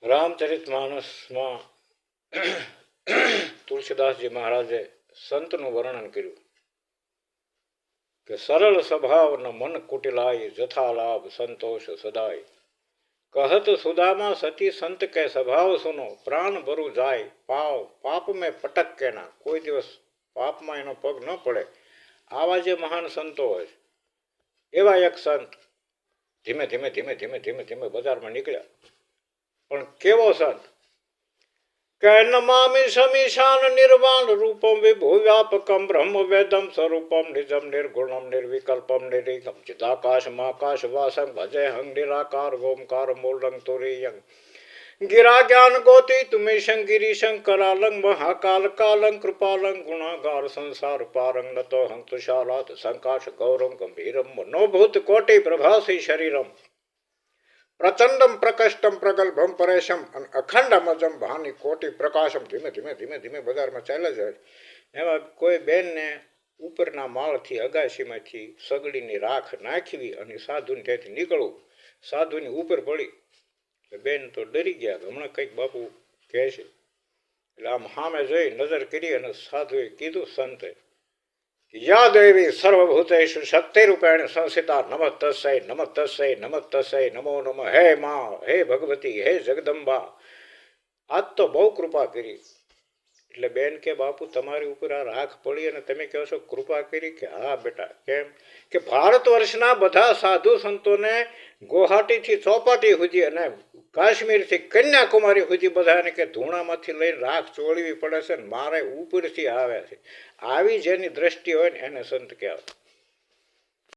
રામચરિતમાનસમાં તુલસીદાસજી મહારાજે સંતનું વર્ણન કર્યું કે સરળ સ્વભાવ ન મન કુટિલાય જથા લાભ સંતોષ સદાય કહત સુદામા સતી સંત કે સ્વભાવ સુનો પ્રાણ ભરુ જાય પાપ મેં પટક કે ના કોઈ દિવસ પાપમાં એનો પગ ન પડે. આવા જે મહાન સંતો હોય એવા એક સંત ધીમે ધીમે ધીમે ધીમે ધીમે ધીમે બજારમાં નીકળ્યા. પણ કેવો સંત કે નમામિ સમીશાન નિર્વાણ રૂપમ વિભુ વ્યાપકમ બ્રહ્મ વેદમ સ્વરૂપમ નિજમ નિર્ગુણમ નિર્વિકલ્પમ નિરીકમ ચિદાકાશમાકાશ વાસમ ભજે હંગ નિરાકાર ઓમકાર મૂલંગ તુરીયંગ ગિરા જ્ઞાન ગોતી તુમે શંગિરી શંકરાલંગ મહાકાલ કાલંગ કૃપાલંગ ગુણાગાર સંસાર પારંગ નતો હંગ તુષારાત સંકાશ ગૌરમ ગંભીરમ મનોભૂત કોટી પ્રભાસી શરીરમ પ્રચંડમ પ્રકષ્ટમ પ્રગલ્ભમ પરેશમ અને અખંડમજમ ભાની કોટી પ્રકાશમ. ધીમે ધીમે ધીમે ધીમે બજારમાં ચાલ્યા જાય. એમાં કોઈ બેનને ઉપરના માળથી અગાશીમાંથી સગડીની રાખ નાખવી અને સાધુને ત્યાંથી નીકળવું. સાધુની ઉપર પડી બેન તો ડરી ગયા, હમણાં કંઈક બાપુ કહે છે. એટલે આમ સામે જોઈ નજર કરી અને સાધુએ કીધું સંતે યા દેવી સર્વભૂતેષુ શક્તિ રૂપેણ સંસ્થિતા નમસ્તસ્ય નમસ્તસ્ય નમસ્તસ્ય નમો નમઃ. હે માં, હે ભગવતી, હે જગદંબા, આજ તો બહુ કૃપા કરી. એટલે બેન કે બાપુ તમારી ઉપર આ રાખ પડી અને તમે કહો છો કૃપા કરી? કે હા બેટા. કેમ કે ભારત વર્ષના બધા સાધુ સંતોને ગુવાહાટીથી ચોપાટી સુધી અને કાશ્મીરથી કન્યાકુમારી સુધી બધાને કે ધૂણામાંથી લઈને રાખ ચોળવી પડે છે ને મારે ઉપરથી આવે છે. આવી જેની દ્રષ્ટિ હોય ને એને સંત કહેવાય.